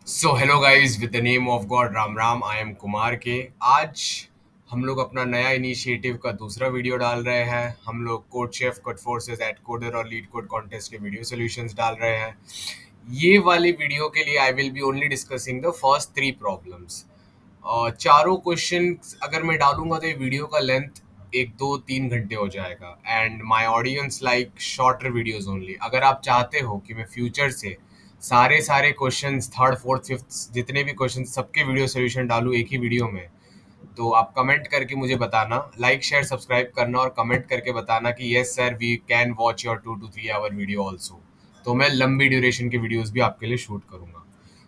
So hello guys, with the name of God Ram Ram, I am Kumar के। आज हम लोग अपना नया इनिशिएटिव का दूसरा वीडियो डाल रहे हैं। हम लोग CodeChef, Codeforces, AtCoder LeetCode कोड कॉन्टेस्ट के वीडियो सॉल्यूशंस डाल रहे हैं। ये वाली वीडियो के लिए I will be only discussing the first 3 problems. चारों क्वेश्चन अगर मैं डालूंगा तो ये वीडियो का लेंथ 1 2 3 घंटे हो जाएगा and my audience like shorter videos only. अगर आप चाहते हो कि मैं फ्यूचर से सारे क्वेश्चंस, थर्ड फोर्थ फिफ्थ जितने भी क्वेश्चन, सबके वीडियो सोल्यूशन डालूँ एक ही वीडियो में, तो आप कमेंट करके मुझे बताना। लाइक शेयर सब्सक्राइब करना और कमेंट करके बताना कि yes sir, we can watch your 2 to 3 hour video also. तो मैं लंबी ड्यूरेशन के वीडियोज भी आपके लिए शूट करूंगा।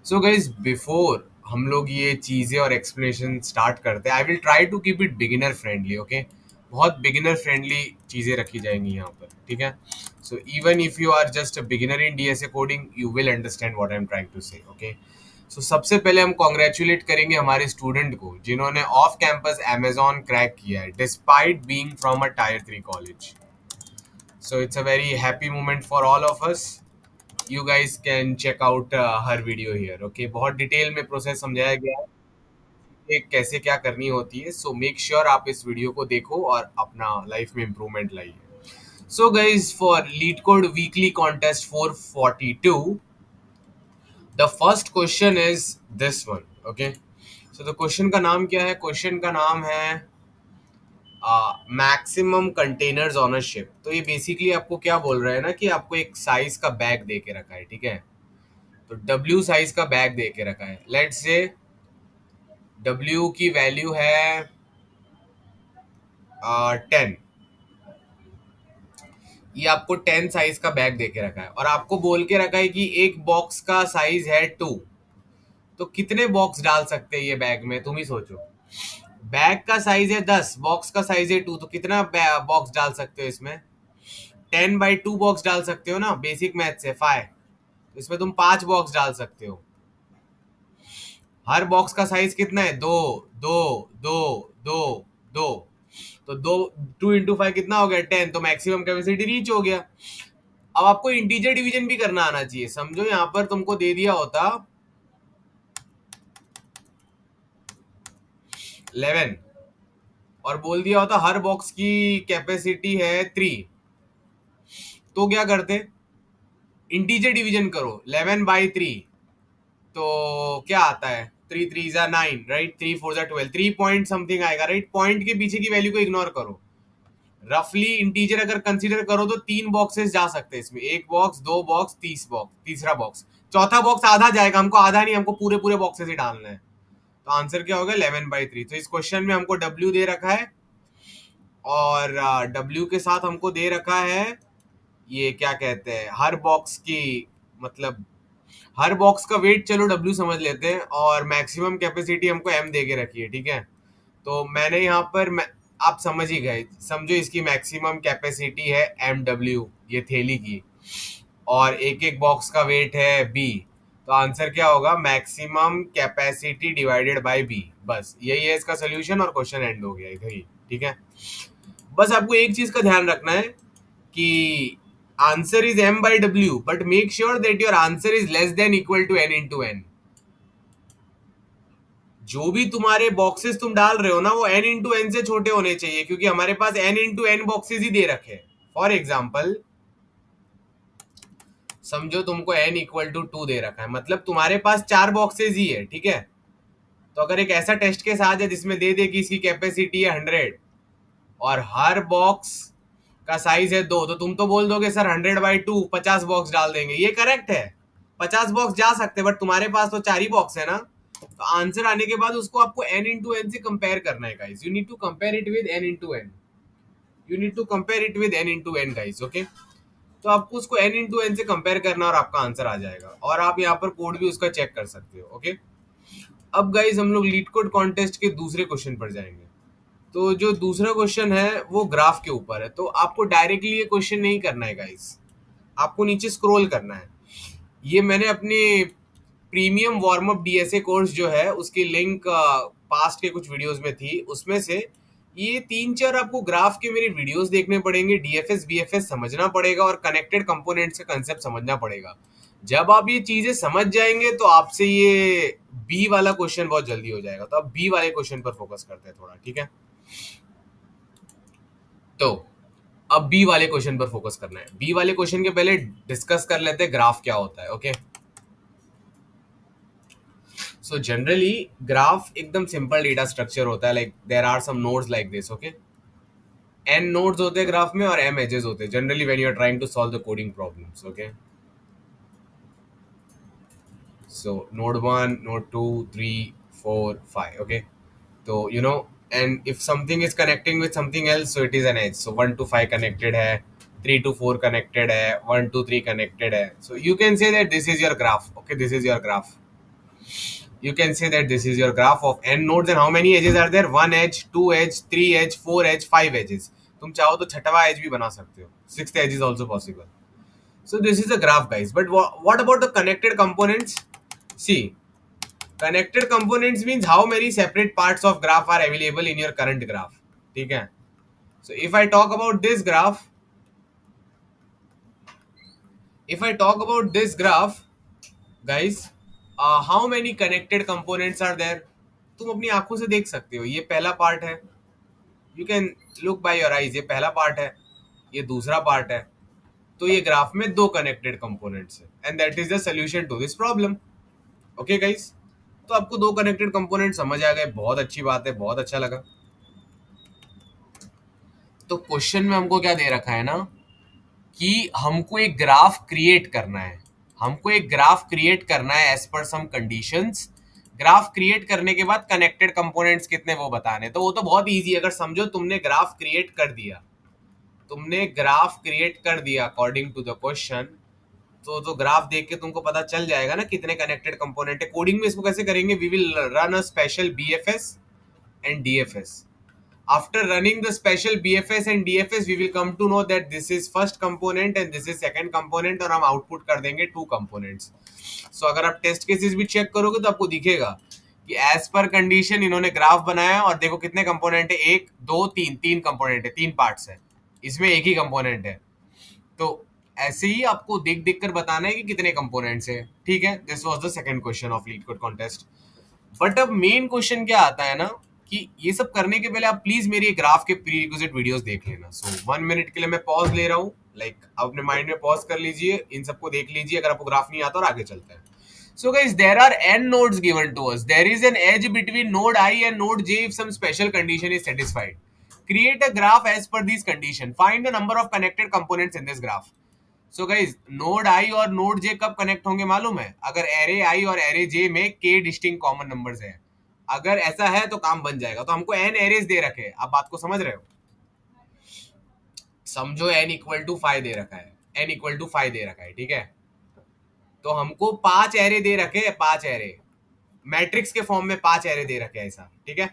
सो गाइज, बिफोर हम लोग ये चीज़ें और एक्सप्लेनेशन स्टार्ट करते हैं, I will try to keep it beginner friendly. Okay, बहुत बिगिनर फ्रेंडली चीज़ें रखी जाएंगी यहाँ पर, ठीक है। So even if you are just a beginner in DSA coding, you will understand what I am trying to say. Okay, so सबसे पहले हम कॉन्ग्रेचुलेट करेंगे हमारे स्टूडेंट को जिन्होंने ऑफ कैंपस अमेजॉन क्रैक किया है despite being from a tier 3 college. So it's a very happy moment for all of us. You guys can check out her video here. Okay, बहुत detail में process समझाया गया है कि कैसे क्या करनी होती है। सो मेक श्योर आप इस वीडियो को देखो और अपना लाइफ में इम्प्रूवमेंट लाइए। So guys, for leet code weekly contest 442, the first question is this one. Okay, so the question का नाम क्या है? क्वेश्चन का नाम है मैक्सिमम कंटेनर्स ऑनरशिप। तो ये बेसिकली आपको क्या बोल रहा है ना कि आपको एक साइज का बैग दे के रखा है, ठीक है। तो W साइज का बैग दे के रखा है। लेट्स से W की वैल्यू है 10। ये आपको 10 साइज का बैग दे के रखा है और आपको बोल के रखा है कि एक बॉक्स का साइज है 2। तो कितने बॉक्स डाल सकते हैं ये बैग में? तुम ही सोचो। बैग का साइज है 10, बॉक्स का साइज है 2, तो कितना बॉक्स डाल सकते हो इसमें? 10/2 बॉक्स डाल सकते हो ना, बेसिक मैथ से 5। तो इसमें तुम 5 बॉक्स डाल सकते हो। हर बॉक्स का साइज कितना है? 2 2 2 2 2। तो 2 × 5 कितना हो गया? 10। तो मैक्सिमम कैपेसिटी रीच हो गया। अब आपको इंटीजर डिवीजन भी करना आना चाहिए। समझो यहां पर तुमको दे दिया होता 11 और बोल दिया होता हर बॉक्स की कैपेसिटी है 3, तो क्या करते? इंटीजर डिवीजन करो 11/3। तो क्या आता है? 3 3 9, राइट। 3 4 12, 3 पॉइंट समथिंग आएगा, राइट। पॉइंट के पीछे की वैल्यू को इग्नोर करो। रफली इंटीजर अगर कंसीडर करो तो 3 बॉक्सेस जा सकते हैं इसमें। एक बॉक्स, 2 बॉक्स, तीसरा बॉक्स, चौथा बॉक्स आधा जाएगा। हमको आधा नहीं, हमको पूरे पूरे बॉक्सेस ही डालना है। तो आंसर क्या होगा? 11/3। तो इस क्वेश्चन में हमको W दे रखा है और W के साथ हमको दे रखा है ये क्या कहते हैं, हर बॉक्स की, मतलब हर बॉक्स का वेट चलो W समझ लेते हैं, और मैक्सिमम कैपेसिटी हमको M दे के रखी है, ठीक है। तो मैंने यहाँ पर आप समझ ही गए। समझो इसकी मैक्सिमम कैपेसिटी है MW, ये थैली की, और एक एक बॉक्स का वेट है B। तो आंसर क्या होगा? Maximum capacity divided by B। बस यही है इसका सोल्यूशन और क्वेश्चन एंड हो गया इधर ही, ठीक है। बस आपको एक चीज का ध्यान रखना है कि answer is M/W, but make sure that your answer is less than equal to N×N। जो भी तुम्हारे बॉक्सेस तुम डाल रहे हो ना, वो N×N से छोटे होने चाहिए, क्योंकि हमारे पास N×N बॉक्सेस ही दे रखे हैं। फॉर एग्जाम्पल, समझो तुमको N=2 दे रखा है, मतलब तुम्हारे पास 4 बॉक्सेस ही है, ठीक है। तो अगर एक ऐसा टेस्ट केस आ जाए जिसमें दे दे कि इसकी कैपेसिटी है 100 और हर बॉक्स का साइज है 2, तो तुम तो बोल दोगे सर 100/2 50 बॉक्स डाल देंगे। ये करेक्ट है, 50 बॉक्स जा सकते हैं, बट तुम्हारे पास तो 4 ही बॉक्स है ना। तो आंसर आने के बाद उसको आपको N×N से कंपेयर करना है guys. You need to compare it with N×N। You need to compare it with N×N guys. Okay, तो आपको उसको N×N से कंपेयर करना और आपका आंसर आ जाएगा, और आप यहाँ पर कोड भी उसका चेक कर सकते हो। ओके, अब गाइस हम लोग लीड कोड कॉन्टेस्ट के दूसरे क्वेश्चन पर जाएंगे। तो जो दूसरा क्वेश्चन है वो ग्राफ के ऊपर है। तो आपको डायरेक्टली ये क्वेश्चन नहीं करना है गाइस, आपको नीचे स्क्रॉल करना है। ये मैंने अपने premium warm up DSA course जो है उसकी लिंक पास्ट के कुछ वीडियोस में थी, उसमें से ये 3 4 आपको ग्राफ के मेरे वीडियोस देखने पड़ेंगे। डीएफएस बीएफएस समझना पड़ेगा और कनेक्टेड कंपोनेंट्स का कंसेप्ट समझना पड़ेगा। जब आप ये चीजें समझ जाएंगे तो आपसे ये बी वाला क्वेश्चन बहुत जल्दी हो जाएगा। तो अब बी वाले क्वेश्चन पर फोकस करते हैं थोड़ा, ठीक है। तो अब बी वाले क्वेश्चन पर फोकस करना है। बी वाले क्वेश्चन के पहले डिस्कस कर लेते हैं ग्राफ क्या होता है। ओके, सो जनरली ग्राफ एकदम सिंपल डेटा स्ट्रक्चर होता है। Like there are some nodes like this. Okay, N nodes होते हैं ग्राफ में और एम एजेस होते हैं generally when you are trying to solve the coding problems. Okay, so node 1, node 2, 3, 4, 5. Okay, so you know, and if something is connecting with something else, so it is an edge. So 1 to 5 connected hai, 3 to 4 connected hai, 1 to 3 connected hai. So you can say that this is your graph. Okay, this is your graph. You can say that this is your graph of n nodes. And how many edges are there? 1 edge, 2 edge, 3 edge, 4 edge, 5 edges. तुम चाहो तो छठवा edge भी बना सकते हो. 6th edge is also possible. So this is a graph, guys. But what about the connected components? See, connected components means how many separate parts of graph are available in your current graph. ठीक है? So if I talk about this graph, guys, how many connected components are there? तुम अपनी आंखों से देख सकते हो। ये पहला पार्ट है, you can look by your eyes. ये पहला पार्ट है, ये दूसरा पार्ट है। तो ये ग्राफ में 2 कनेक्टेड कंपोनेंट्स है and that is the solution to this problem. Okay guys, तो आपको 2 कनेक्टेड कंपोनेंट समझ आ गए, बहुत अच्छी बात है, बहुत अच्छा लगा। तो क्वेश्चन में हमको क्या दे रखा है ना कि हमको एक ग्राफ क्रिएट करना है। हमको एक ग्राफ क्रिएट करना है as per some conditions. Graph create करने के बाद कनेक्टेड कंपोनेंट्स कितने वो बताने। तो वो तो बहुत इजी है। अगर समझो तुमने ग्राफ क्रिएट कर दिया, अकॉर्डिंग टू द क्वेश्चन, तो ग्राफ देख के तुमको पता चल जाएगा ना कितने कनेक्टेड कंपोनेंट है। कोडिंग में इसको कैसे करेंगे? We will run a special BFS and DFS. After running the special BFS and DFS, we will come to know that this is first component and this is second component, और हम output कर देंगे 2 components. So अगर आप test cases भी check करोगे तो आपको दिखेगा कि एज पर कंडीशन इन्होंने ग्राफ बनाया और देखो कितने कंपोनेंट है, 1 2 3, 3 कंपोनेंट है, 3 पार्ट्स है, इसमें एक ही कंपोनेंट है। तो ऐसे ही आपको देख देख कर बताना है कि कितने कंपोनेंट्स है। ठीक है, this was the second question of lead कोड कॉन्टेस्ट। बट अब मेन क्वेश्चन क्या आता है ना कि ये सब करने के पहले आप प्लीज मेरी ग्राफ के प्रीरिक्विजिट वीडियोस देख लेना। सो 1 मिनट के लिए मैं पॉज ले रहा हूँ। लाइक अपने माइंड में पॉज कर लीजिए, इन सबको देख लीजिए अगर आपको ग्राफ नहीं आता, और आगे चलते हैं। So guys, there are n nodes given to us. There is an edge between node I and node j if some special condition is satisfied. Create a graph as per these condition. Find the number of connected components in this graph. So guys, node I और node j कब connect होंगे मालूम है? अगर array I और array j में k distinct common numbers है। अगर ऐसा है तो काम बन जाएगा। तो हमको n arrays दे रखे हैं, आप बात को समझ रहे हो? समझो n इक्वल टू 5 दे रखा है, n इक्वल टू 5 दे रखा है, ठीक है। तो हमको 5 एरे दे रखे हैं, 5 एरे मैट्रिक्स के फॉर्म में 5 एरे दे रखे हैं ऐसा, ठीक है।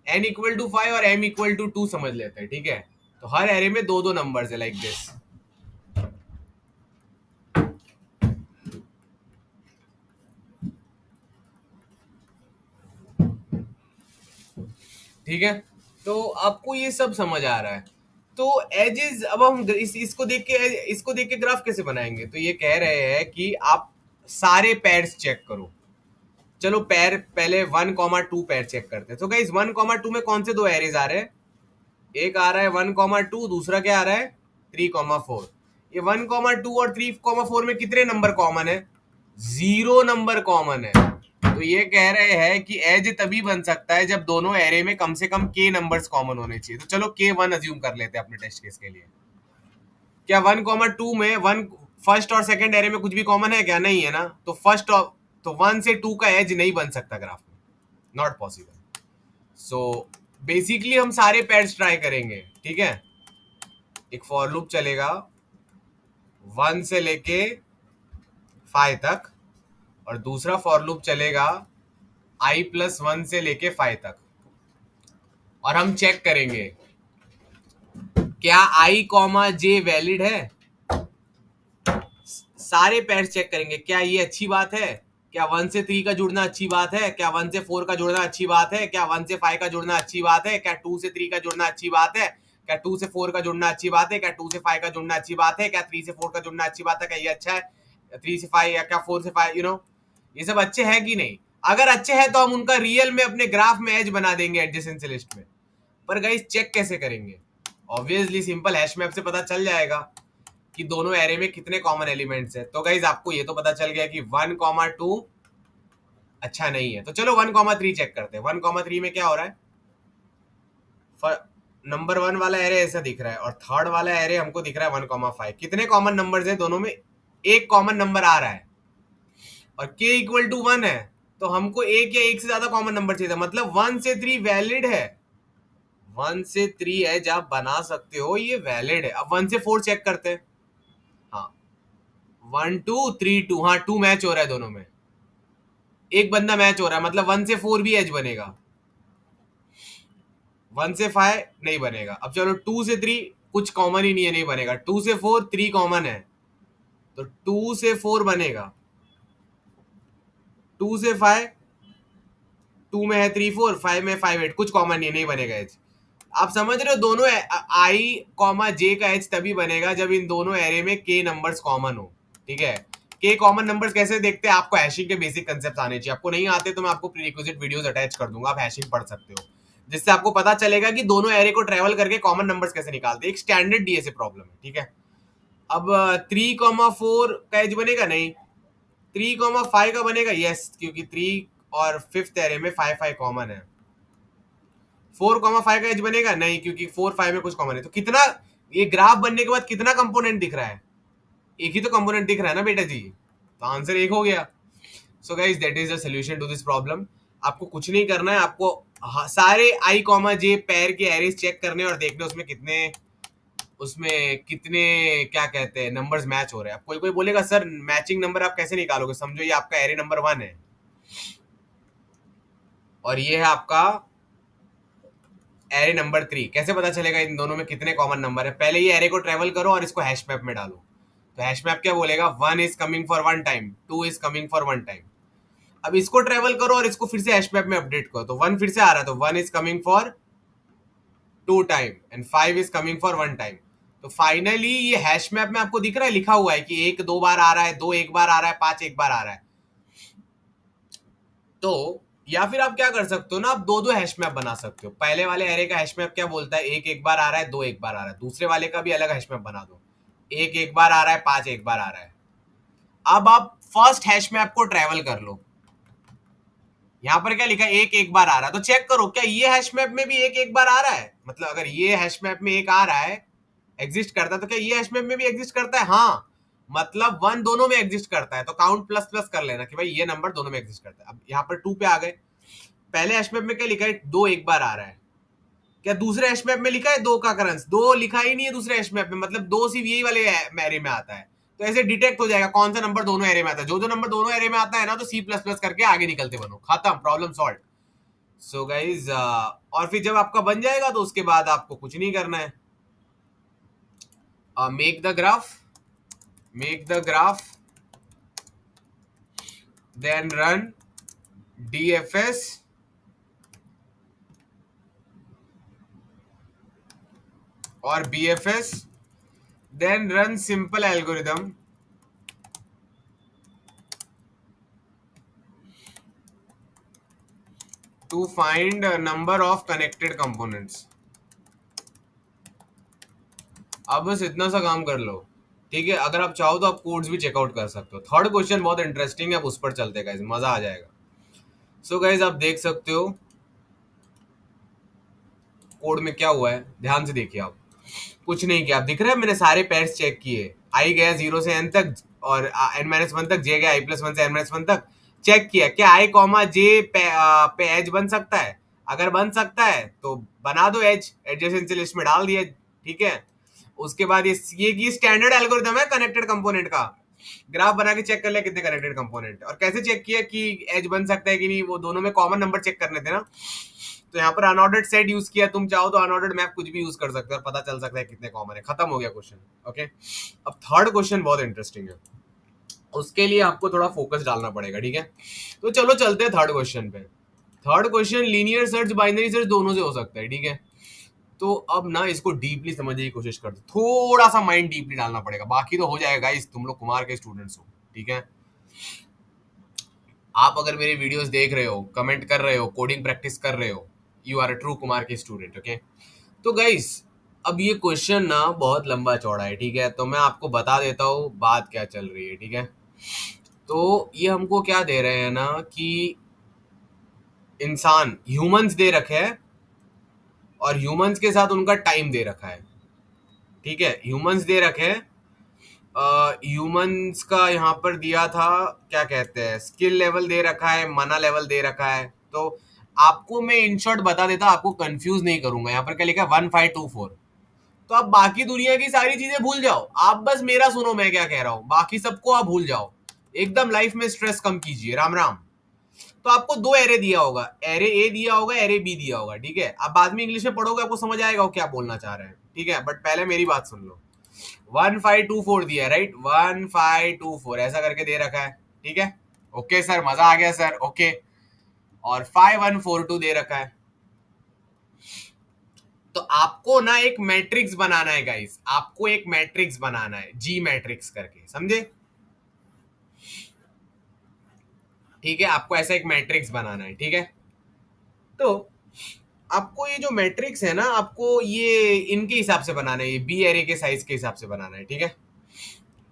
n इक्वल टू 5 और m इक्वल टू 2 समझ लेते हैं, ठीक है। तो हर एरे में 2 नंबर्स है लाइक दिस। ठीक है, तो आपको ये सब समझ आ रहा है। तो एजेस, अब हम इसको देख के ग्राफ कैसे बनाएंगे? तो ये कह रहे हैं कि आप सारे पैर्स चेक करो। चलो पैर पहले 1,2 पैर चेक करते हैं। तो गाइस 1,2 में कौन से 2 एरेज आ रहे हैं? एक आ रहा है 1,2, दूसरा क्या आ रहा है 3,4। ये 1,2 और 3,4 में कितने नंबर कॉमन है? 0 नंबर कॉमन है। तो ये कह रहे हैं कि एज तभी बन सकता है जब दोनों एरे में कम से कम k नंबर्स कॉमन होने चाहिए। तो चलो k1 अज्यूम कर लेते हैं अपने टेस्ट केस के लिए। क्या 1,2 में फर्स्ट और सेकंड एरे में कुछ भी कॉमन है क्या? नहीं है ना। तो 1 से 2 का एज नहीं बन सकता ग्राफ में, नॉट पॉसिबल। सो बेसिकली हम सारे पैर्स ट्राई करेंगे, ठीक है। एक फॉर लूप चलेगा 1 से लेके 5 तक, और दूसरा फॉर लूप चलेगा i+1 से लेके 5 तक, और हम चेक करेंगे क्या i, j वैलिड है। सारे पैर्स चेक करेंगे। क्या ये अच्छी बात है? क्या 1 से 3 का जुड़ना अच्छी बात है? क्या 1 से 4 का जुड़ना अच्छी बात है? क्या 1 से 5 का जुड़ना अच्छी बात है? क्या 2 से 3 का जुड़ना अच्छी बात है? क्या 2 से 4 का जुड़ना अच्छी बात है? क्या 2 से 5 का जुड़ना अच्छी बात है? क्या 3 से 4 का जुड़ना अच्छी बात है? क्या ये अच्छा है? 3 से 5 या क्या 4 से 5, ये सब अच्छे हैं कि नहीं? अगर अच्छे हैं तो हम उनका रियल में अपने ग्राफ में एज बना देंगे एडजेसेंसी लिस्ट में। पर गाइस चेक कैसे करेंगे? ऑब्वियसली सिंपल हैश मैप से पता चल जाएगा कि दोनों एरे में कितने कॉमन एलिमेंट्स है। तो गाइस आपको ये तो पता चल गया कि 1,2 अच्छा नहीं है। तो चलो 1,3 चेक करते हैं। 1,3 में क्या हो रहा है? नंबर 1 वाला एरे ऐसा दिख रहा है और थर्ड वाला एरे हमको दिख रहा है 1,5। कितने कॉमन नंबर्स है दोनों में? एक कॉमन नंबर आ रहा है और k इक्वल टू 1 है, तो हमको एक या एक से ज्यादा कॉमन नंबर चाहिए था। मतलब 1 से 3 वैलिड है। 1 से 3 एज आप बना सकते हो, ये वैलिड है। अब 1 से 4 चेक करते हैं। हाँ 1 2 3 2, हाँ 2 मैच हो रहा है दोनों में, एक बंदा मैच हो रहा है, मतलब 1 से 4 भी एज बनेगा। 1 से 5 नहीं बनेगा। अब चलो 2 से 3 कुछ कॉमन ही नहीं है, नहीं बनेगा। 2 से 4 3 कॉमन है तो 2 से 4 बनेगा। 2 से 5, 2 में है 3 4, 5 में 5 8, कुछ कॉमन नहीं बनेगा एज। आप समझ रहे हो? दोनों आई कॉमा जे का एज तभी बनेगा जब इन दोनों एरे में के नंबर्स कॉमन हो। ठीक है, के कॉमन नंबर्स कैसे देखते हैं? आपको हैशिंग के बेसिक कंसेप्ट आने चाहिए। आपको नहीं आते तो मैं आपको प्रीरिक्विजिट वीडियोस अटैच कर दूंगा, आप हैशिंग पढ़ सकते हो, जिससे आपको पता चलेगा कि दोनों एरे को ट्रेवल करके कॉमन नंबर्स कैसे निकालते हैं। एक स्टैंडर्ड डीएसए प्रॉब्लम है। ठीक है, अब 3,4 का एज बनेगा? नहीं। 3,5 का बनेगा? यस, क्योंकि 3 और 5th एरे में 5 5 कॉमन है। 4,5 का एज बनेगा? नहीं, क्योंकि 4 5 में कुछ कॉमन है। तो कितना, ये ग्राफ बनने के बाद कितना कंपोनेंट दिख रहा है? एक ही तो कंपोनेंट दिख रहा है ना बेटा जी, तो आंसर एक हो गया। So guys that is the solution to this problem. आपको कुछ नहीं करना है, आपको सारे आई कॉमा जे पैर के एरेज चेक करने और देखने उसमें कितने क्या कहते हैं नंबर्स मैच हो रहे हैं। कोई कोई बोलेगा सर मैचिंग नंबर आप कैसे निकालोगे? समझो ये आपका एरे नंबर 1 है और ये है आपका एरे नंबर 3। कैसे पता चलेगा इन दोनों में कितने कॉमन नंबर है? पहले ये एरे को ट्रेवल करो और इसको हैश मैप में डालो। तो हैश मैप क्या बोलेगा? 1 is coming for 1 time, 2 is coming for 1 time. अब इसको ट्रेवल करो और इसको फिर से हैश मैप में अपडेट करो, तो 1 फिर से आ रहा है, तो 1 is coming for 2 time and 5 is coming for 1 time. तो फाइनली ये हैश मैप में आपको दिख रहा है, लिखा हुआ है कि 1 2 बार आ रहा है, 2 1 बार आ रहा है, 5 1 बार आ रहा है। तो या फिर आप क्या कर सकते हो ना, आप दो दो हैश मैप बना सकते हो। पहले वाले एरे का हैश मैप क्या बोलता है? 1 1 बार आ रहा है, 2 1 बार आ रहा है। दूसरे वाले का भी अलग हैश मैप बना दो, 1 1 बार आ रहा है, 5 1 बार आ रहा है। अब आप फर्स्ट हैश मैप को ट्रेवल कर लो। यहां पर क्या लिखा है? 1 1 बार आ रहा है, तो चेक करो क्या ये हैश मैप में भी 1 1 बार आ रहा है? मतलब अगर ये हैश मैप में 1 आ रहा है, एग्जिस्ट करता है, तो क्या ये हैश मैप में भी एग्जिस्ट करता है? हाँ, मतलब 1 दोनों में एग्जिस्ट करता है। तो काउंट प्लस प्लस कर लेना कि भाई ये नंबर दोनों में एग्जिस्ट करता है। अब यहाँ पर 2 पे आ गए। पहले हैश मैप में क्या लिखा है? 2 1 बार आ रहा है। क्या दूसरे हैश मैप में लिखा है 2 का करंस? 2 लिखा ही नहीं है दूसरे हैश मैप में, मतलब 2 सिर्फ यही वाले एरे में आता है। तो ऐसे डिटेक्ट हो जाएगा कौन सा नंबर दोनों एरे में आता है। जो नंबर दोनों एरे में आता है ना, तो C++ करके आगे निकलते बनो, खत्म, प्रॉब्लम सॉल्व। सो गाइज और फिर जब आपका बन जाएगा तो उसके बाद आपको कुछ नहीं करना है। Make the graph then run DFS और BFS, then run simple algorithm to find a number of connected components। अब बस इतना सा काम कर लो, ठीक है। अगर आप चाहो तो आप कोड्स भी चेकआउट कर सकते हो। थर्ड क्वेश्चन बहुत इंटरेस्टिंग है, आप उस पर चलते हैं गाइस, मजा आ जाएगा। सो गाइस आप देख सकते हो कोड में क्या हुआ है, ध्यान से देखिए आप। कुछ नहीं किया, आप दिख रहा है मैंने सारे पेयर्स चेक किए, आई गया 0 से n तक और n-1 तक, जे गया i+1 से n-1 तक। चेक किया क्या आई कॉमा जे पे एज बन सकता है? अगर बन सकता है तो बना दो एज, एडजेसेंसी लिस्ट में डाल दिया, ठीक है। उसके बाद ये स्टैंडर्ड एल्गोरिथम है कनेक्टेड कंपोनेंट का। ग्राफ बना के चेक कर लिया कितने कनेक्टेड कंपोनेंट, और कैसे चेक किया कि एज बन सकता है कि नहीं, वो दोनों में कॉमन नंबर चेक करने थे ना। तो यहाँ पर अनऑर्डर्ड सेट यूज किया, तुम चाहो तो अनऑर्डर्ड मैप कुछ भी यूज कर सकते हो और पता चल सकता है कितने कॉमन है। खत्म हो गया क्वेश्चन, ओके। अब थर्ड क्वेश्चन बहुत इंटरेस्टिंग है, उसके लिए आपको थोड़ा फोकस डालना पड़ेगा, ठीक है। तो चलो चलते हैं थर्ड क्वेश्चन पे। Third question linear search binary search दोनों से हो सकता है, ठीक है। तो अब ना इसको डीपली समझने की कोशिश करते, थोड़ा सा माइंड डीपली डालना पड़ेगा, बाकी तो हो जाएगा गाइस, तुम लोग कुमार के स्टूडेंट्स हो, ठीक है। आप अगर मेरे वीडियोस देख रहे हो, कमेंट कर रहे हो, कोडिंग प्रैक्टिस कर रहे हो, you are a true Kumar के स्टूडेंट, ओके। तो गाइस अब ये क्वेश्चन ना बहुत लंबा चौड़ा है, ठीक है, तो मैं आपको बता देता हूँ बात क्या चल रही है, ठीक है। तो ये हमको क्या दे रहे हैं ना कि इंसान ह्यूमंस दे रखे हैं और ह्यूमंस के साथ उनका टाइम दे रखा है, ठीक है। ह्यूमंस दे रखे हैं, ह्यूमंस का यहाँ पर दिया था, क्या कहते हैं, स्किल लेवल दे रखा है, मना लेवल दे रखा है। तो आपको मैं इन शॉर्ट बता देता, आपको कंफ्यूज नहीं करूंगा। यहाँ पर क्या लिखा है 1524, तो आप बाकी दुनिया की सारी चीजें भूल जाओ, आप बस मेरा सुनो मैं क्या कह रहा हूँ, बाकी सबको आप भूल जाओ, एकदम लाइफ में स्ट्रेस कम कीजिए, राम राम। तो आपको दो एरे दिया होगा, एरे ए दिया होगा, एरे बी दिया होगा, ठीक है। आप बाद में इंग्लिश में पढ़ोगे, आपको समझ आएगा वो क्या बोलना चाह रहे हैं, ठीक है, बट पहले मेरी बात सुन लो। 1524 दिया, राइट, 1524 ऐसा करके दे रखा है, ठीक है। ओके सर, मजा आ गया सर, ओके। और 5142 दे रखा है। तो आपको ना एक मैट्रिक्स बनाना है गाइस, आपको एक मैट्रिक्स बनाना है, जी मैट्रिक्स करके, समझे, ठीक है। आपको ऐसा एक मैट्रिक्स बनाना है, ठीक है। तो आपको ये जो मैट्रिक्स है ना, आपको ये इनके हिसाब से बनाना है, ये बी एरे के साइज के हिसाब से बनाना है, ठीक है।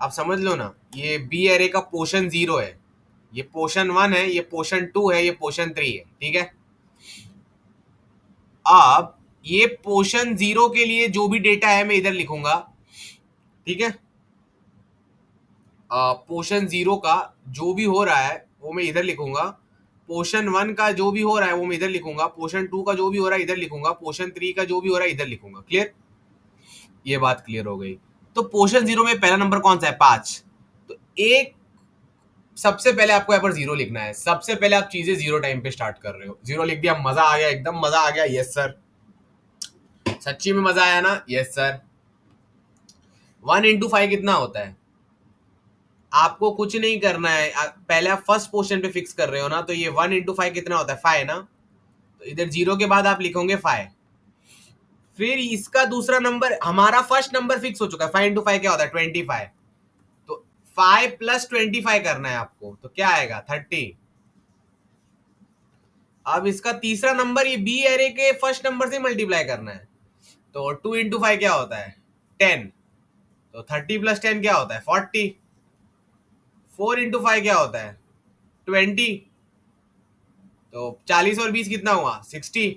आप समझ लो ना, ये बी एरे का पोर्शन 0 है, ये पोर्शन 1 है, ये पोर्शन 2 है, ये पोर्शन 3 है, ठीक है। अब ये पोर्शन 0 के लिए जो भी डेटा है मैं इधर लिखूंगा, ठीक है। पोर्शन 0 का जो भी हो रहा है वो मैं इधर लिखूंगा, पोर्शन 1 का जो भी हो रहा है वो मैं इधर लिखूंगा, पोर्शन 2 का जो भी हो रहा है इधर लिखूंगा, पोर्शन 3 का जो भी हो रहा है इधर लिखूंगा, क्लियर। ये बात क्लियर हो गई। तो पोर्शन 0 में पहला नंबर कौन सा है, 5। तो एक, सबसे पहले आपको यहाँ पर 0 लिखना है, सबसे पहले आप चीजें 0 टाइम पे स्टार्ट कर रहे हो, 0 लिख दिया, मजा आ गया, एकदम मजा आ गया, यस सर, सच्ची में मजा आया ना, यस सर। 1 into 5 कितना होता है, आपको कुछ नहीं करना है, पहले आप फर्स्ट पोर्शन पे फिक्स कर रहे हो ना, तो ये 1 into 5 कितना होता है, 5 ना। तो इधर 0 के बाद आप लिखोगे 5, फिर इसका दूसरा नंबर, हमारा फर्स्ट नंबर फिक्स हो चुका है, 5 into 5 क्या होता है, 25। तो 5 + 25 करना है आपको, तो क्या आएगा, 30। अब इसका तीसरा नंबर ये बी एरे के फर्स्ट नंबर से मल्टीप्लाई करना है, तो 2 into 5 क्या होता है, 10। तो 30 + 10 क्या होता है, 40। 4 into 5 क्या होता है, 20। तो 40 और 20 कितना हुआ, 60।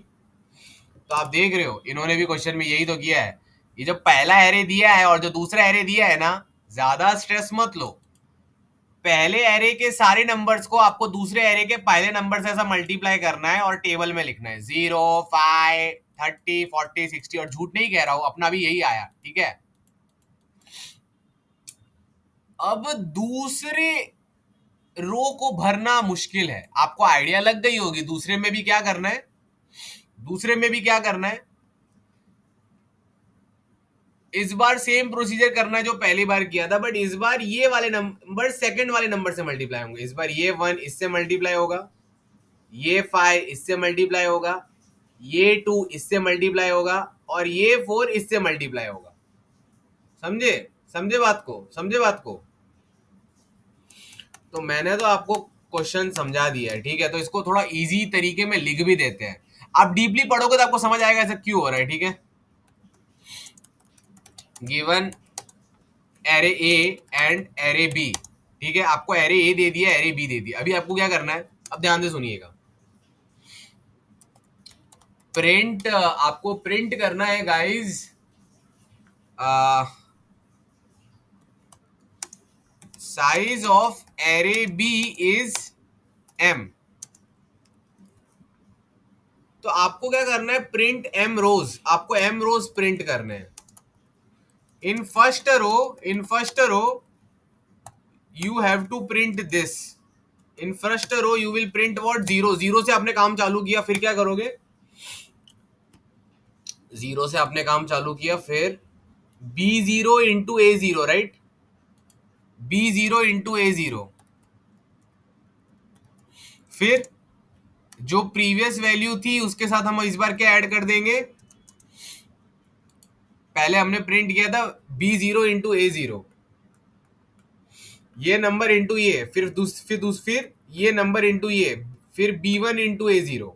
तो आप देख रहे हो इन्होंने भी क्वेश्चन में यही तो किया है, ये जो पहला एरे दिया है और जो दूसरा एरे दिया है ना, ज्यादा स्ट्रेस मत लो, पहले एरे के सारे नंबर्स को आपको दूसरे एरे के पहले नंबर से ऐसा मल्टीप्लाई करना है और टेबल में लिखना है, 0, 5, 30, 40, 60, और झूठ नहीं कह रहा हूं, अपना भी यही आया, ठीक है। अब दूसरे रो को भरना मुश्किल है, आपको आइडिया लग गई होगी दूसरे में भी क्या करना है, दूसरे में भी क्या करना है। इस बार सेम प्रोसीजर करना है जो पहली बार किया था, बट इस बार ये वाले नंबर सेकंड वाले नंबर से मल्टीप्लाई होंगे। इस बार ये 1 इससे मल्टीप्लाई होगा, ये 5 इससे मल्टीप्लाई होगा, ये 2 इससे मल्टीप्लाई होगा, और ये 4 इससे मल्टीप्लाई होगा। समझे, समझे बात को, समझे बात को। तो मैंने तो आपको क्वेश्चन समझा दिया है, ठीक है। तो इसको थोड़ा इजी तरीके में लिख भी देते हैं, आप डीपली पढ़ोगे तो आपको समझ आएगा ऐसा क्यों हो रहा है, ठीक है। Given array A and array B, ठीक है, आपको एरे ए दे दिया, एरे बी दे दिया, अभी आपको क्या करना है, अब ध्यान से सुनिएगा। प्रिंट, आपको प्रिंट करना है guys, size of array B is m। तो आपको क्या करना है, प्रिंट m रोज, आपको m रोज प्रिंट करने हैं। In first row you have to print this, in first row you will print what, 0। 0 से आपने काम चालू किया, फिर क्या करोगे, 0 से आपने काम चालू किया, फिर B0 into A0, right, B0 into A0, फिर जो प्रीवियस वैल्यू थी उसके साथ हम इस बार क्या ऐड कर देंगे, पहले हमने प्रिंट किया था B0 इंटू A0, ये नंबर इंटू ये, फिर ये नंबर इंटू ये, फिर B1 इंटू A0,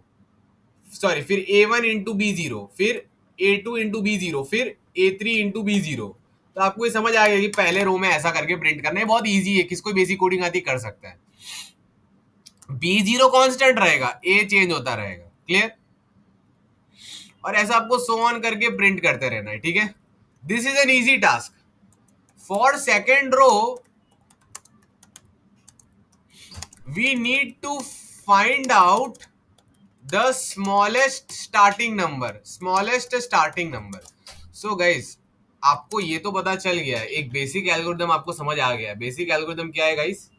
सॉरी फिर A1 इंटू B0, फिर A2 इंटू B0, फिर A3 इंटू B0। तो आपको ये समझ आ गया कि पहले रो में ऐसा करके प्रिंट करना है, बहुत इजी है, किसको बेसिक कोडिंग आती कर सकता है। B0 कांस्टेंट रहेगा, A चेंज होता रहेगा, क्लियर। और ऐसा आपको सो ऑन करके प्रिंट करते रहना है, ठीक है। This is an easy task. For second row we need to find out the smallest starting number, so guys, आपको ये तो पता चल गया, एक बेसिक एल्गोरिथम आपको समझ आ गया। बेसिक एल्गोरिथम क्या है गाइस?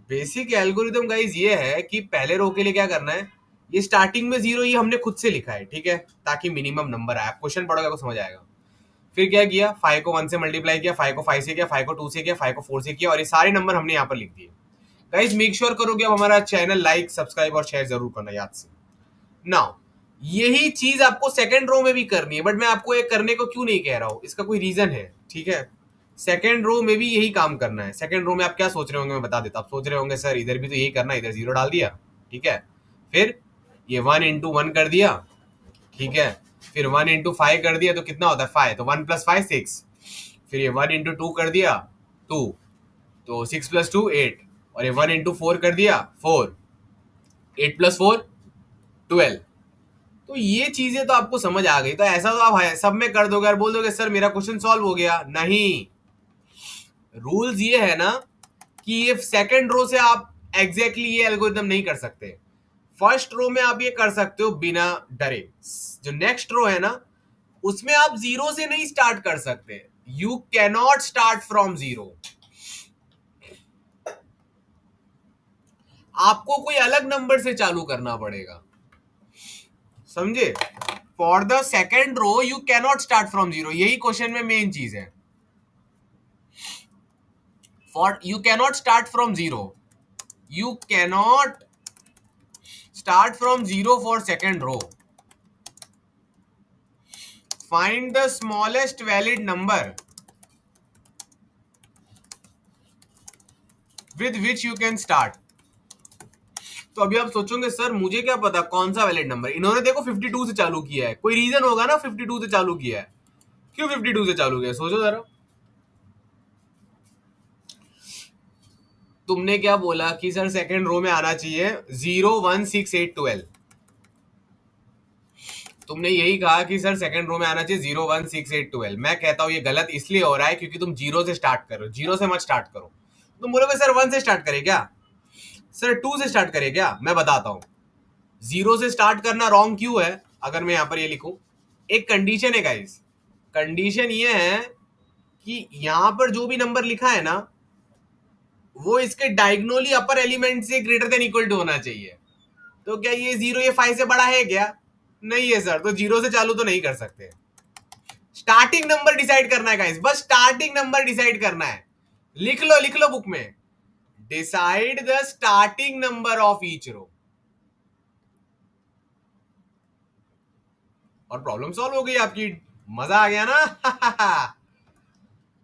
बेसिक एल्गोरिथम गाइस ये है कि पहले रो के लिए क्या करना है, ये स्टार्टिंग में 0 ये हमने खुद से लिखा है, ठीक है, ताकि मिनिमम नंबर आए। क्वेश्चन पढ़ोगे आपको समझ आएगा। फिर क्या किया, 5 को 1 से मल्टीप्लाई किया, 5 को 5 से किया, 5 को 2 से किया, 5 को 4 से किया, और ये सारे नंबर हमने यहाँ पर लिख दिए। गाइस मेक श्योर करो कि अब हमारा चैनल लाइक, सब्सक्राइब और शेयर जरूर करना याद से। नाउ यही चीज आपको सेकंड रो में भी करनी है, बट मैं आपको ये करने को क्यों नहीं कह रहा हूं, इसका कोई रीजन है, ठीक है। सेकंड रो में भी यही काम करना है। सेकंड रो में आप क्या सोच रहे होंगे मैं बता देता। आप सोच रहे होंगे सर इधर भी तो यही करना है, इधर 0 डाल दिया, ठीक है, फिर ये 1 इंटू 1 कर दिया, ठीक है, फिर 1 इंटू 5 कर दिया तो कितना होता है 5, तो 1 प्लस 5 6, फिर ये 1 इंटू 2 कर दिया 2, तो 6 प्लस 2 8, और ये 1 इंटू 4 कर दिया 4, 8 प्लस 4 12। तो ये चीजें तो आपको समझ आ गई। तो ऐसा तो आप सब में कर दोगे और बोल दोगे सर मेरा क्वेश्चन सॉल्व हो गया। नहीं, रूल्स ये है ना कि ये सेकंड रो से आप एग्जैक्टली ये एल्गोरिथम नहीं कर सकते। फर्स्ट रो में आप ये कर सकते हो बिना डरे। जो नेक्स्ट रो है ना उसमें आप 0 से नहीं स्टार्ट कर सकते। You cannot start from 0। आपको कोई अलग नंबर से चालू करना पड़ेगा, समझे। For the second row you cannot start from 0, यही क्वेश्चन में मेन चीज है। For you cannot start from 0, you cannot start from 0 for second row. Find the smallest valid number with which you can start. तो अभी आप सोचोगे sir मुझे क्या पता कौन सा वैलिड नंबर। इन्होंने देखो 52 से चालू किया है, कोई रीजन होगा ना 52 से चालू किया है। क्यों 52 से चालू किया, सोचो जरा। तुमने क्या बोला कि सर सेकंड रो में आना चाहिए 0 1 6 8 12। तुमने यही कहा कि सर सेकंड रो में आना चाहिए 0 1 6 8 12। मैं कहता हूं ये गलत इसलिए हो रहा है क्योंकि तुम 0 से स्टार्ट करो। 0 से मत स्टार्ट करो। तुम बोलोगे सर 1 से स्टार्ट करे क्या, सर 2 से स्टार्ट करे क्या। मैं बताता हूं 0 से स्टार्ट करना रॉन्ग क्यों है। अगर मैं यहां पर ये लिखूं, एक कंडीशन है गाइस। कंडीशन ये है कि यहां पर जो भी नंबर लिखा है ना वो इसके डायगोनली अपर एलिमेंट से ग्रेटर देन इक्वल टू होना चाहिए। तो क्या ये 0 ये 5 से बड़ा है क्या, नहीं है सर, तो 0 से चालू तो नहीं कर सकते। स्टार्टिंग नंबर डिसाइड करना है गाइस, बस स्टार्टिंग नंबर डिसाइड करना है। लिख लो बुक में, decide the starting number of each row, और प्रॉब्लम सॉल्व हो गई आपकी। मजा आ गया ना।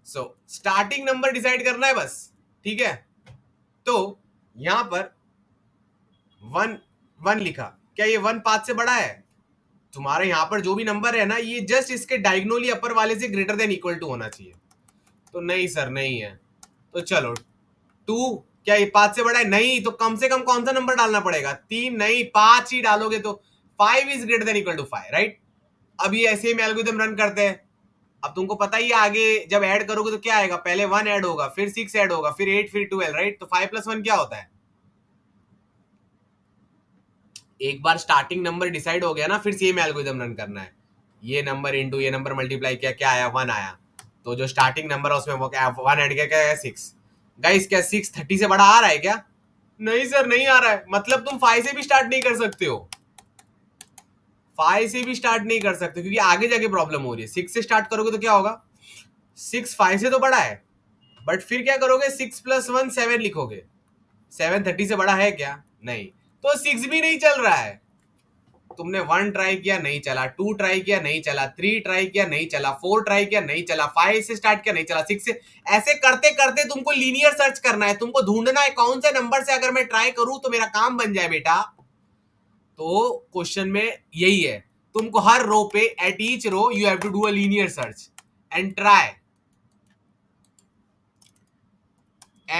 सो स्टार्टिंग नंबर डिसाइड करना है बस, ठीक है। तो यहां पर 1 1 लिखा, क्या ये 1 5 से बड़ा है। तुम्हारे यहां पर जो भी नंबर है ना ये जस्ट इसके डायगोनली अपर वाले से ग्रेटर देन इक्वल टू होना चाहिए। तो नहीं सर नहीं है, तो चलो 2, क्या ये 5 से बड़ा है, नहीं, तो कम से कम कौन सा नंबर डालना पड़ेगा, 3 नहीं 5 ही डालोगे तो 5 is greater than equal to 5, right. अब ये ऐसे में एल्गोरिथम रन करते हैं। अब तुमको पता ही है आगे जब ऐड करोगे तो क्या आएगा, पहले 1 ऐड होगा, फिर 6 ऐड होगा, फिर 8, फिर 12, राइट। तो 5 + 1 क्या होता है। एक बार स्टार्टिंग नंबर डिसाइड हो गया ना फिर सेम एल्गोरिथम रन करना है। ये नंबर इंटू ये नंबर मल्टीप्लाई किया, क्या आया 1 आया, तो जो स्टार्टिंग नंबर है उसमें वो क्या 1 ऐड किया, क्या है 6। गाइस क्या 6 30 से बड़ा आ रहा है क्या, नहीं सर नहीं आ रहा है। मतलब तुम 5 से भी स्टार्ट नहीं कर सकते हो, 5 से भी स्टार्ट नहीं कर सकते क्योंकि आगे जाके प्रॉब्लम हो रही है। 6 से स्टार्ट करोगे तो क्या होगा, 6 5 से तो बड़ा है, बट फिर क्या करोगे 6 + 1 7 लिखोगे। 7 30 से बड़ा है क्या, नहीं, तो 6 भी नहीं चल रहा है। तुमने 1 ट्राई किया नहीं चला, 2 ट्राई किया नहीं चला, 3 ट्राई किया नहीं चला, 4 ट्राई किया नहीं चला, 5 से स्टार्ट किया नहीं चला, 6 से, ऐसे करते करते तुमको लीनियर सर्च करना है, तुमको ढूंढना है कौन से नंबर से अगर मैं ट्राई करूं तो मेरा काम बन जाए बेटा। तो क्वेश्चन में यही है, तुमको हर रो पे at each row you have to do a linear search and try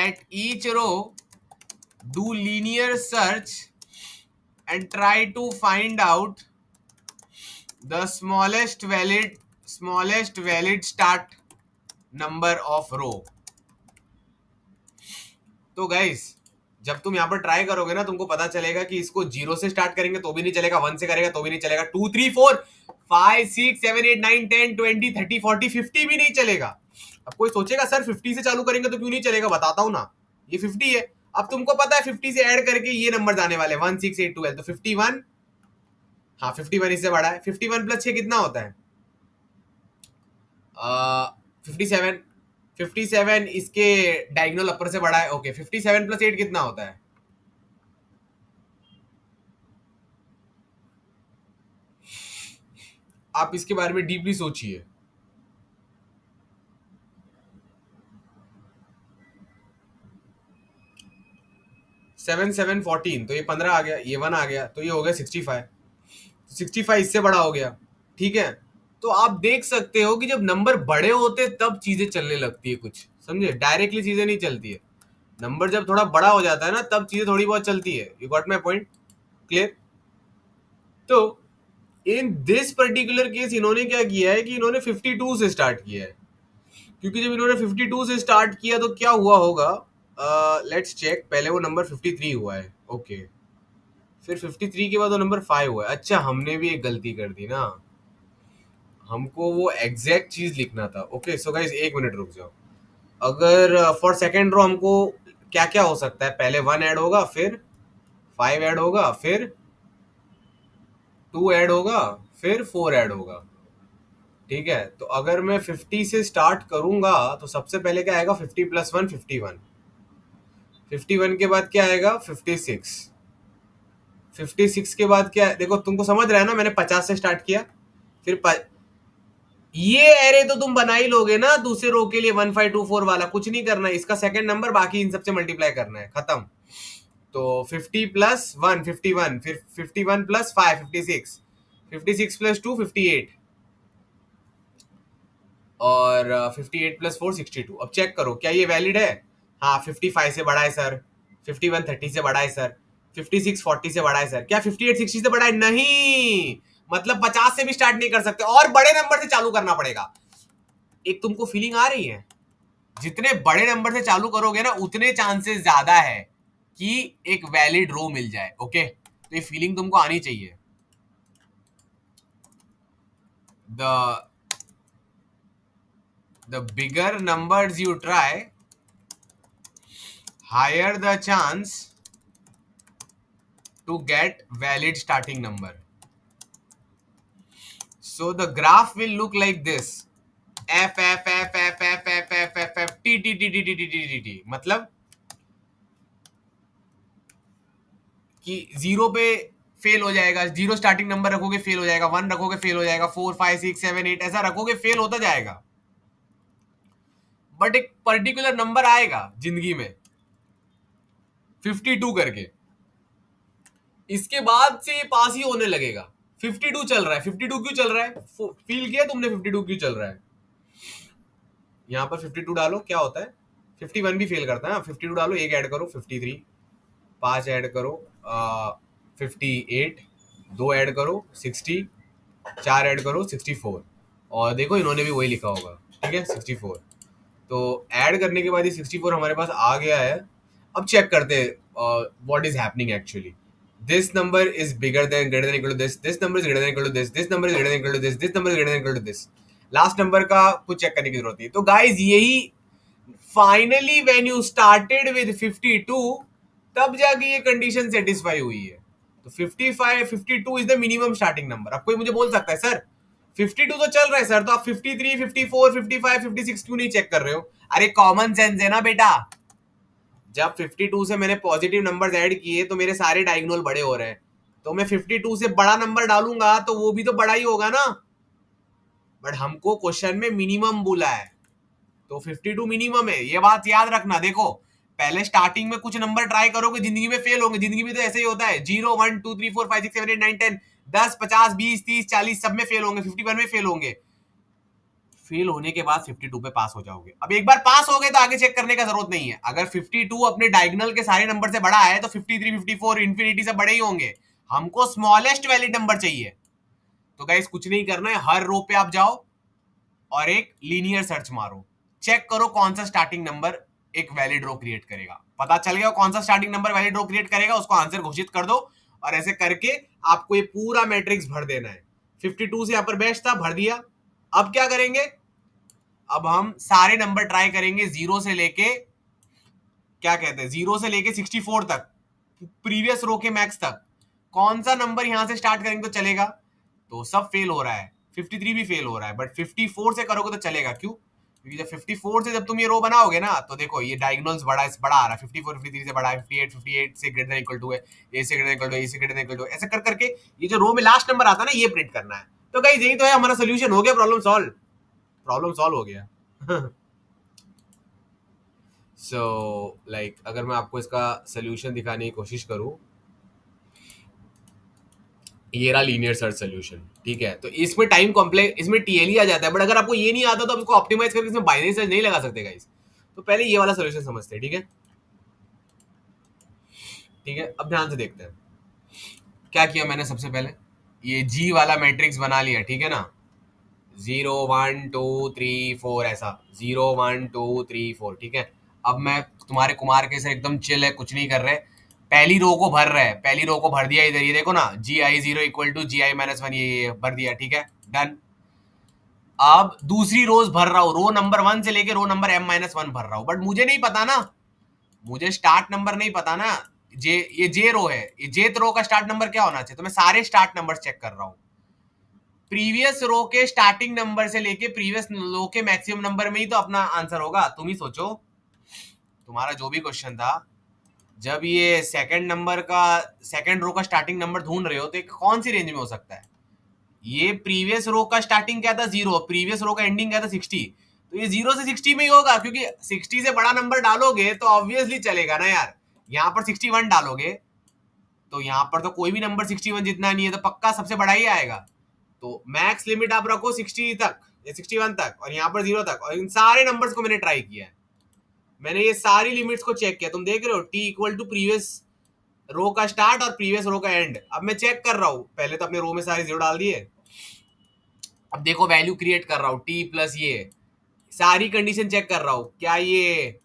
at each row do linear search and try to find out the smallest valid start number of row। तो guys जब तुम यहां पर try करोगे ना तुमको पता चलेगा कि इसको 0 से स्टार्ट करेंगे तो भी नहीं चलेगा, 1 से करेगा तो भी नहीं चलेगा, 2 3 4 5 6 7 8 9 10 20 30 40 50 भी नहीं चलेगा। अब कोई सोचेगा सर 50 से चालू करेंगे तो क्यों नहीं चलेगा, बताता हूं ना, ये 50 है। अब तुमको पता है 50 से ऐड करके ये नंबर जाने वाले 1 6 8 12, तो 51, हाँ 51 इससे बड़ा है। 51 प्लस 6 कितना होता है? 57। 57 इसके डायगोनल अपर से बड़ा है। ओके 57 प्लस 8 कितना होता है? आप इसके बारे में डीपली सोचिए। 7 7 14, तो ये 15 आ गया, ये 1 आ गया, तो ये हो गया 65। 65 इससे बड़ा हो गया, ठीक है। तो आप देख सकते हो कि जब नंबर बड़े होते तब चीजें चलने लगती है कुछ, समझे, डायरेक्टली चीजें नहीं चलती है। नंबर जब थोड़ा बड़ा हो जाता है ना तब चीजें थोड़ी बहुत चलती है। You got my point, clear? तो इन दिस पर्टिकुलर केस इन्होंने क्या किया है कि इन्होंने 52 से स्टार्ट किया है, क्योंकि जब इन्होंने 52 से स्टार्ट किया तो क्या हुआ होगा, लेट्स चेक। पहले वो नंबर 53 हुआ है, ओके, फिर 53 के बाद वो नंबर 5 हुआ है। अच्छा हमने भी एक गलती कर दी ना, हमको वो एग्जैक्ट चीज लिखना था। ओके सो गाइस एक मिनट रुक जाओ। अगर फॉर सेकेंड रो हमको क्या क्या हो सकता है, पहले 1 ऐड होगा, फिर 5 ऐड होगा, फिर 2 ऐड होगा, फिर 4 ऐड होगा, ठीक है। तो अगर मैं 50 से स्टार्ट करूंगा तो सबसे पहले क्या आएगा, 50 प्लस 1 51, 51 के बाद क्या आएगा 56, 56 के बाद क्या, देखो तुमको समझ रहा है ना, मैंने 50 से स्टार्ट किया, फिर ये एरे तो तुम बना ही लोगे ना दूसरे रो के लिए, 1 5 2 4 वाला, कुछ नहीं करना है, इसका सेकंड नंबर बाकी इन सबसे मल्टीप्लाई करना है, खत्म। तो 50 प्लस 1 51, फिर 51 प्लस 5 56, 56 प्लस 2 58, और 58 प्लस 4 62। अब चेक करो क्या ये वैलिड है? हाँ 55 से बड़ा है सर, 51 30 से बड़ा है सर, 56 40 से बड़ा है सर। क्या 58 60 से बड़ा है? नहीं, मतलब 50 से भी स्टार्ट नहीं कर सकते और बड़े नंबर से चालू करना पड़ेगा। एक तुमको फीलिंग आ रही है, जितने बड़े नंबर से चालू करोगे ना उतने चांसेस ज्यादा है कि एक वैलिड रो मिल जाए। ओके तो ये फीलिंग तुमको आनी चाहिए। The bigger numbers you try, higher the chance to get valid starting number. So the graph will look like this, F F F F F F F F F T T T T T T T T T, मतलब कि 0 पे fail हो जाएगा, 0 starting number रखोगे fail हो जाएगा, 1 रखोगे fail हो जाएगा, 4 5 6 7 8 ऐसा रखोगे फेल होता जाएगा, बट एक पर्टिकुलर नंबर आएगा जिंदगी में 52 करके, इसके बाद से ये पास ही होने लगेगा। 52 चल रहा है, 52 क्यों चल रहा है, फील किया तुमने 52 क्यों चल रहा है? यहां पर 52 डालो क्या होता है, 51 भी फेल करता है, 52 डालो, एक ऐड करो 53, 5 ऐड करो 58, 2 ऐड करो 60, 4 ऐड करो 64, और देखो इन्होंने भी वही लिखा होगा, ठीक है 64। तो ऐड करने के बाद ये 64 हमारे पास आ गया है। अब चेक करते हैं what is happening actually. This number is bigger than greater than equal to this, this number is greater than equal to this number is greater than equal to this number is greater than equal to this। Last number का कुछ check करने की जरूरत नहीं। तो guys यही finally when you started with 52 तब जाके ये कंडीशन सेटिस्फाई हुई है। तो 55 52 is the minimum starting number. अब कोई मुझे बोल सकता है सर 52 तो चल रहा है सर, तो आप 53 54 55 56 क्यों नहीं चेक कर रहे हो? अरे कॉमन सेंस है ना बेटा, जब 52 से मैंने पॉजिटिव नंबर्स ऐड किए तो मेरे सारे डायगोनल बड़े हो रहे हैं, तो मैं 52 से बड़ा नंबर डालूंगा तो वो भी तो बड़ा ही होगा ना, बट हमको क्वेश्चन में मिनिमम बोला है, तो 52 मिनिमम है, ये बात याद रखना। देखो पहले स्टार्टिंग में कुछ नंबर ट्राई करोगे, जिंदगी में फेल होंगे, जिंदगी में तो ऐसे ही होता है, 0 1 2 3 4 5 6 7 8 9 10 10 50 20 30 40 सब में फेल होंगे, 51 में फेल होंगे। फेल होने के बाद 52 पे पास हो जाओगे। अब एक बार पास हो गए तो आगे चेक करने का जरूरत नहीं है। अगर 52 अपने डायगोनल के सारे नंबर से बड़ा है तो 53 54 इंफिनिटी से बड़े ही होंगे। हमको स्मॉलेस्ट वैलिड नंबर चाहिए। तो गाइस कुछ नहीं करना है, हर रो पे आप जाओ और एक लीनियर सर्च मारो, चेक करो कौन सा स्टार्टिंग नंबर एक वैलिड रो क्रिएट करेगा। पता चल गया कौन सा स्टार्टिंग नंबर वैलिड रो क्रिएट करेगा, उसको आंसर घोषित कर दो और ऐसे करके आपको ये पूरा मैट्रिक्स भर देना है। 52 से अपर बेस्ट था, भर दिया। अब क्या करेंगे, अब हम सारे नंबर ट्राई करेंगे जीरो से लेके, क्या कहते हैं, 0 से लेके 64 तक, प्रीवियस रो के मैक्स तक। कौन सा नंबर यहां से स्टार्ट करेंगे तो चलेगा, तो सब फेल हो रहा है, 53 भी फेल हो रहा है, बट 54 से करोगे तो चलेगा। क्यों? क्योंकि जब 54 से जब तुम ये रो बनाओगे ना, तो देखो ये डायगोनल्स बड़ा आ रहा है, 54 53 से बड़ा है, 58 से ग्रेटर इक्वल टू है, ए से ग्रेटर इक्वल टू, ए से ग्रेटर इक्वल टू, ऐसे कर करके ये जो रो में लास्ट नंबर आता है ना, ये प्रिंट करना है। तो गाइस यही तो है हमारा सोल्यूशन, हो गया प्रॉब्लम सॉल्व, प्रॉब्लम सॉल्व हो गया। सो लाइक अगर मैं आपको इसका सोल्यूशन दिखाने की कोशिश करूं, ये रहा लीनियर सर्च सोल्यूशन, ठीक है। तो इसमें टाइम कॉम्प्लेक्स, इसमें टीएलई आ जाता है, बट अगर आपको ये नहीं आता तो आप इसको ऑप्टिमाइज करके इसमें बाइनरी सर्च नहीं लगा सकते गाइस। तो पहले ये वाला सोल्यूशन समझते हैं, ठीक है। ठीक है, अब ध्यान से देखते हैं क्या किया मैंने। सबसे पहले ये जी वाला मैट्रिक्स बना लिया, ठीक है ना, 0 1 2 3 4 ऐसा, 0 1 2 3 4, ठीक है। अब मैं तुम्हारे कुमार के से एकदम चिल है, कुछ नहीं कर रहे, पहली रो को भर रहे हैं, पहली रो को भर दिया इधर, ये देखो ना, G I 0 equal to G I minus 1, ये भर दिया, ठीक है, डन। अब दूसरी रोज भर रहा हूँ, रो नंबर 1 से लेके रो नंबर m माइनस 1 भर रहा हूँ, बट मुझे नहीं पता ना, मुझे स्टार्ट नंबर नहीं पता ना, ये जे रो है, ये जेथ रो का स्टार्ट नंबर क्या होना चाहिए, तो मैं सारे स्टार्ट नंबर चेक कर रहा हूँ। प्रीवियस रो के स्टार्टिंग नंबर से लेके प्रीवियस रो के मैक्सिमम नंबर में ही तो अपना आंसर होगा। तुम ही सोचो, तुम्हारा जो भी क्वेश्चन था, जब ये सेकंड नंबर का, सेकंड रो का स्टार्टिंग नंबर ढूंढ रहे हो, तो कौन सी रेंज में हो सकता है? ये प्रीवियस रो का स्टार्टिंग क्या था, 0, प्रीवियस रो का एंडिंग क्या था, 60, तो ये 0 से 60 में ही होगा, क्योंकि 60 से बड़ा नंबर डालोगे तो ऑब्वियसली चलेगा ना यार। यहाँ पर 61 डालोगे तो यहाँ पर तो कोई भी नंबर 61 जितना नहीं है, तो पक्का सबसे बड़ा ही आएगा। तो मैक्स लिमिट आप रखो 60 तक या 61 तक, और यहाँ पर 0 तक, और इन सारे नंबर्स को मैंने ट्राई किया है, मैंने ये सारी लिमिट्स को चेक किया। तुम देख रहे हो टी इक्वल टू प्रीवियस रो का स्टार्ट और प्रीवियस रो का एंड। अब मैं चेक कर रहा हूँ, पहले तो अपने रो में सारे 0 डाल दिए, अब देखो वैल्यू क्रिएट कर रहा हूँ, टी प्लस ये सारी कंडीशन चेक कर रहा हूँ, क्या ये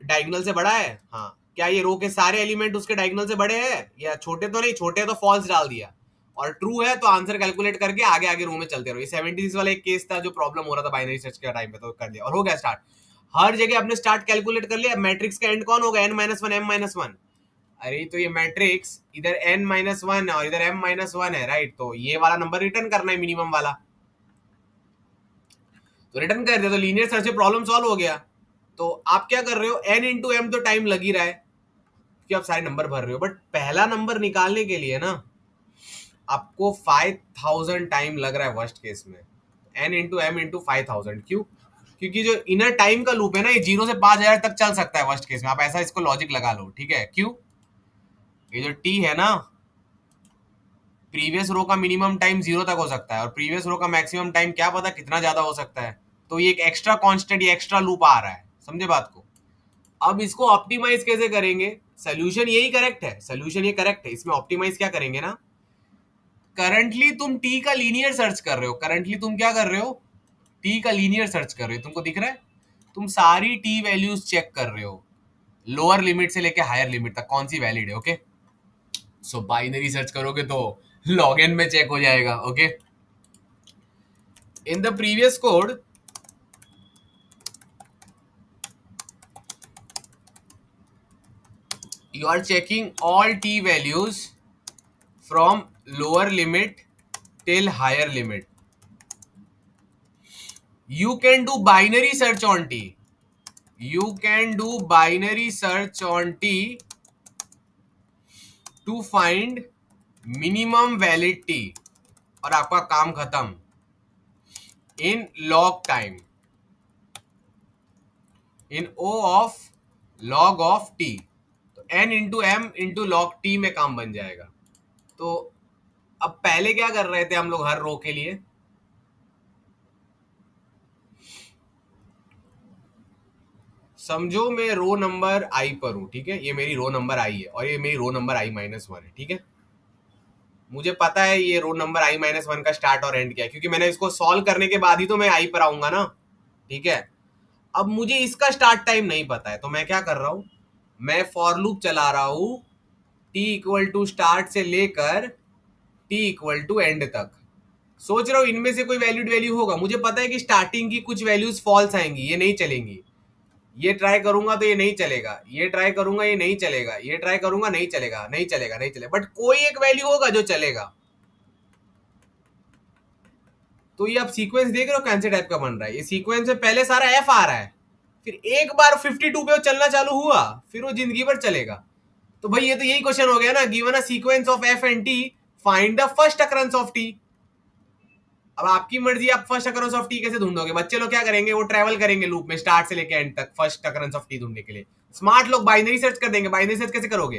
डायगोनल से बड़ा है, हाँ, क्या ये रो के सारे एलिमेंट उसके डायगोनल से बड़े हैं, या छोटे तो नहीं, छोटे तो फॉल्स डाल दिया, और ट्रू है तो आंसर कैलकुलेट करके आगे आगे रो में चलते रहो। ये 76 वाला एक केस था जो प्रॉब्लम हो रहा था बाइनरी सर्च के टाइम पे, तो कर दिया और हो गया स्टार्ट। हर जगह अपने स्टार्ट कैलकुलेट कर लिया। मैट्रिक्स का एंड कौन होगा, n-1 m-1। अरे तो ये मैट्रिक्स इधर n-1 और इधर m-1 है, राइट, तो ये वाला नंबर रिटर्न करना है, मिनिमम वाला, तो रिटर्न कर दिया, तो लीनियर सर्च में प्रॉब्लम सॉल्व हो गया। तो आप क्या कर रहे हो, n इंटू एम तो टाइम लग ही रहा है कि आप सारे नंबर भर रहे हो, बट पहला नंबर निकालने के लिए ना आपको 5000 टाइम लग रहा है वर्स्ट केस में, n इंटू एम इंटू 5000। क्यों? क्योंकि जो इनर टाइम का लूप है ना, ये 0 से 5000 तक चल सकता है वर्स्ट केस में, आप ऐसा इसको लॉजिक लगा लो, ठीक है। क्यों? ये जो t है ना, प्रीवियस रो का मिनिमम टाइम 0 तक हो सकता है, और प्रीवियस रो का मैक्सिमम टाइम क्या पता कितना ज्यादा हो सकता है, तो ये एक एक्स्ट्रा कांस्टेंट, ये एक्स्ट्रा लूप आ रहा है, समझे बात को। अब इसको ऑप्टिमाइज कैसे करेंगे, सोल्यूशन यही करेक्ट है, सोल्यूशन ये करेक्ट है, इसमें ऑप्टिमाइज क्या करेंगे ना, करंटली तुम टी का लीनियर सर्च कर रहे हो, करंटली तुम क्या कर रहे हो, टी का लीनियर सर्च कर रहे हो, तुमको दिख रहा है, तुम सारी टी वैल्यूज चेक कर रहे हो, लोअर लिमिट से लेके हायर लिमिट तक कौन सी वैलिड है, ओके। सो बाइनरी सर्च करोगे तो लॉगिन में चेक हो जाएगा, okay. In the previous code you are checking all t values from lower limit till higher limit. You can do binary search on t. You can do binary search on t to find minimum valid T और आपका काम खत्म in log time in O of log of T. तो n into M into log T में काम बन जाएगा। तो अब पहले क्या कर रहे थे हम लोग हर रो के लिए, समझो मैं रो नंबर आई पर हूं, ठीक है, ये मेरी रो नंबर आई है और ये मेरी रो नंबर आई माइनस वन है, ठीक है। मुझे पता है ये रो नंबर आई माइनस वन का स्टार्ट और एंड क्या है, क्योंकि मैंने इसको सॉल्व करने के बाद ही तो मैं आई पर आऊंगा ना, ठीक है। अब मुझे इसका स्टार्ट टाइम नहीं पता है, तो मैं क्या कर रहा हूं, मैं फॉर लूप चला रहा हूं टी इक्वल टू स्टार्ट से लेकर टी इक्वल टू एंड तक। सोच रहा हूं इनमें से कोई वैल्यूड वैल्यू होगा, मुझे पता है कि स्टार्टिंग की कुछ वैल्यूज फॉल्स आएंगी, ये नहीं चलेंगी। ये ट्राई करूंगा तो ये नहीं चलेगा, ये ट्राई करूंगा ये नहीं चलेगा, ये ट्राई करूंगा नहीं चलेगा, नहीं चलेगा, नहीं चलेगा, बट कोई एक वैल्यू होगा जो चलेगा। तो ये आप सीक्वेंस देख रहे हो कैसे टाइप का बन रहा है। ये सीक्वेंस में पहले सारा एफ आ रहा है, फिर एक बार 52 पे वो चलना चालू हुआ, फिर वो जिंदगी भर चलेगा। तो भाई ये तो यही क्वेश्चन हो गया ना, given a sequence of F and T, find the first occurrence of T. अब आपकी मर्जी, आप फर्स्ट अकरेंस ऑफ टी कैसे ढूंढोगे। बच्चे लोग क्या करेंगे, वो ट्रैवल करेंगे लूप में स्टार्ट से लेके एंड तक फर्स्ट अकरेंस ऑफ टी ढूंढने के लिए। स्मार्ट लोग बाइनरी सर्च कर देंगे। बाइनरी सर्च कैसे करोगे,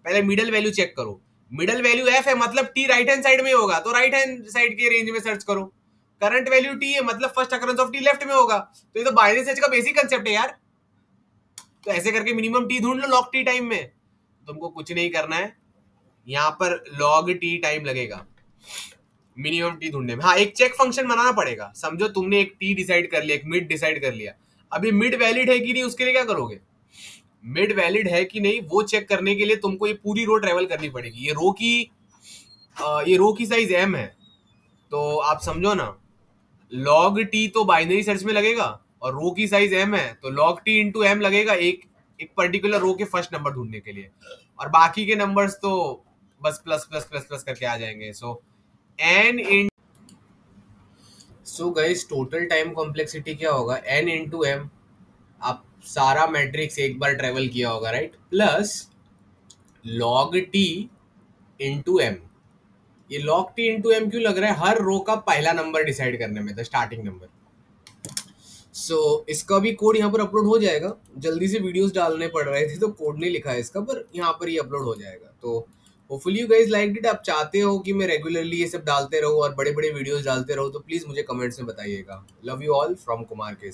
पहले मिडल वैल्यू चेक करो, मिडल वैल्यू एफ है मतलब टी राइट हैंड साइड में होगा, तो राइट हैंड साइड के रेंज में सर्च करो। करंट वैल्यू टी है मतलब first occurrence of T left में होगा। तो ये तो बाइनरी सर्च का बेसिक कंसेप्ट है यार। तो ऐसे करके मिनिमम टी ढूंढ लो लॉग टी टाइम में। तुमको कुछ नहीं करना है, यहाँ पर लॉग टी टाइम लगेगा मिनिमम टी ढूंढने में। हाँ, एक चेक फंक्शन बनाना पड़ेगा। समझो तुमने एक टी डिसाइड कर लिया, एक मिड डिसाइड कर लिया, अभी मिड वैलिड है कि नहीं उसके लिए क्या करोगे, मिड वैलिड है कि नहीं वो चेक करने के लिए तुमको ये पूरी रो ट्रेवल करनी पड़ेगी। ये रो की साइज एम है, तो आप समझो ना लॉग टी तो बाइनरी सर्च में लगेगा और रो की साइज एम है, तो लॉग टी इंटू एम लगेगा एक पर्टिकुलर रो के फर्स्ट नंबर ढूंढने के लिए, और बाकी के नंबर्स तो बस प्लस प्लस प्लस प्लस करके आ जाएंगे। So guys total time complexity क्या होगा, n इंटू एम। आप सारा मैट्रिक्स एक बार ट्रेवल किया होगा right, plus log T into M. ये लॉग टी इंटू एम क्यों लग रहा है, हर रो का पहला नंबर डिसाइड करने में, द स्टार्टिंग नंबर। सो इसका भी कोड यहाँ पर अपलोड हो जाएगा। जल्दी से वीडियोस डालने पड़ रहे थे तो कोड नहीं लिखा है इसका, पर यहाँ पर ये अपलोड हो जाएगा। तो hopefully you guys like it. आप चाहते हो कि मैं रेगुलरली ये सब डालते रहूँ और बड़े बड़े वीडियोस डालते रहूँ, तो प्लीज मुझे कमेंट्स में बताइएगा। Love you all from Kumar के।